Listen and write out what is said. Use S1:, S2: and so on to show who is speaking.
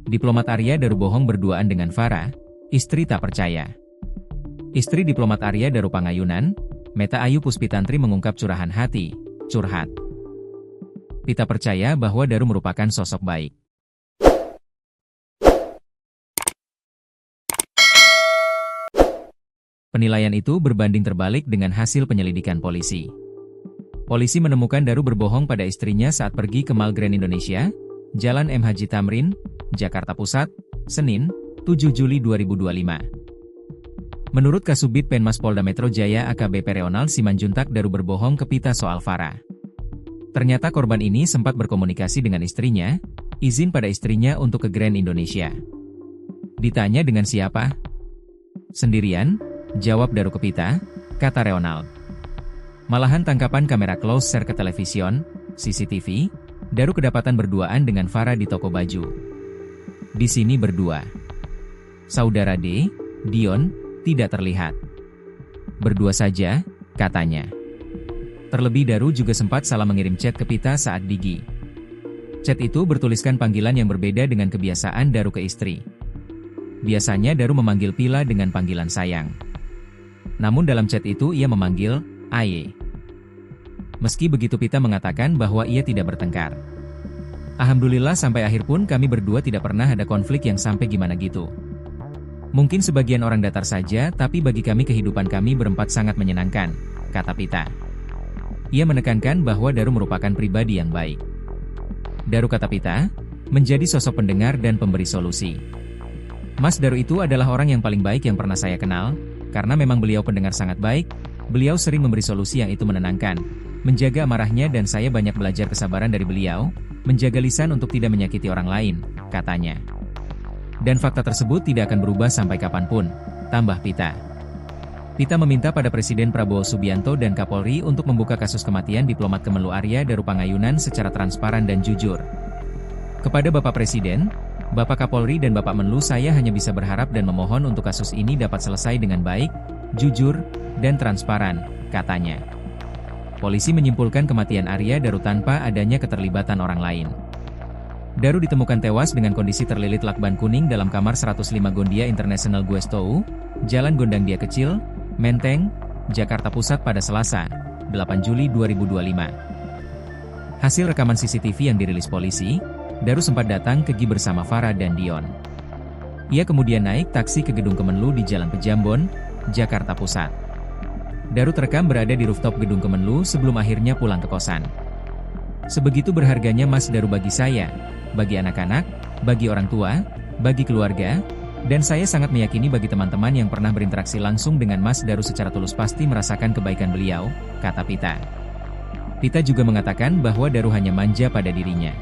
S1: Diplomat Arya Daru bohong berduaan dengan Farah, istri tak percaya. Istri diplomat Arya Daru Pangayunan, Meta Ayu Puspitantri mengungkap curahan hati, curhat. Pita percaya bahwa Daru merupakan sosok baik. Penilaian itu berbanding terbalik dengan hasil penyelidikan polisi. Polisi menemukan Daru berbohong pada istrinya saat pergi ke Mall Grand Indonesia, Jalan M. Haji Tamrin, Jakarta Pusat, Senin, 7 Juli 2025. Menurut Kasubdit Penmas Polda Metro Jaya AKBP Reonald Simanjuntak, Daru berbohong ke Pita soal Farah. Ternyata korban ini sempat berkomunikasi dengan istrinya, izin pada istrinya untuk ke Grand Indonesia. Ditanya dengan siapa? Sendirian, jawab Daru ke Pita, kata Reonald. Malahan tangkapan kamera close share ke television, CCTV, Daru kedapatan berduaan dengan Farah di toko baju. Di sini berdua. Saudara D, Dion, tidak terlihat. Berdua saja, katanya. Terlebih Daru juga sempat salah mengirim chat ke Pita saat Digi. Chat itu bertuliskan panggilan yang berbeda dengan kebiasaan Daru ke istri. Biasanya Daru memanggil Pila dengan panggilan sayang. Namun dalam chat itu ia memanggil Aye. Meski begitu Pita mengatakan bahwa ia tidak bertengkar. Alhamdulillah sampai akhir pun kami berdua tidak pernah ada konflik yang sampai gimana gitu. Mungkin sebagian orang datar saja, tapi bagi kami kehidupan kami berempat sangat menyenangkan, kata Pita. Ia menekankan bahwa Daru merupakan pribadi yang baik. Daru, kata Pita, menjadi sosok pendengar dan pemberi solusi. Mas Daru itu adalah orang yang paling baik yang pernah saya kenal, karena memang beliau pendengar sangat baik, beliau sering memberi solusi yang itu menenangkan, menjaga amarahnya dan saya banyak belajar kesabaran dari beliau, menjaga lisan untuk tidak menyakiti orang lain, katanya. Dan fakta tersebut tidak akan berubah sampai kapanpun, tambah Pita. Pita meminta pada Presiden Prabowo Subianto dan Kapolri untuk membuka kasus kematian diplomat Kemenlu Arya Daru Pangayunan secara transparan dan jujur. Kepada Bapak Presiden, Bapak Kapolri dan Bapak Menlu, saya hanya bisa berharap dan memohon untuk kasus ini dapat selesai dengan baik, jujur, dan transparan, katanya. Polisi menyimpulkan kematian Arya Daru tanpa adanya keterlibatan orang lain. Daru ditemukan tewas dengan kondisi terlilit lakban kuning dalam kamar 105 Gondia International Guestou, Jalan Gondangdia Kecil, Menteng, Jakarta Pusat pada Selasa, 8 Juli 2025. Hasil rekaman CCTV yang dirilis polisi, Daru sempat datang ke GI bersama Farah dan Dion. Ia kemudian naik taksi ke gedung Kemenlu di Jalan Pejambon, Jakarta Pusat. Daru terekam berada di rooftop gedung Kemenlu sebelum akhirnya pulang ke kosan. Sebegitu berharganya Mas Daru bagi saya, bagi anak-anak, bagi orang tua, bagi keluarga, dan saya sangat meyakini bagi teman-teman yang pernah berinteraksi langsung dengan Mas Daru secara tulus pasti merasakan kebaikan beliau, kata Pita. Pita juga mengatakan bahwa Daru hanya manja pada dirinya.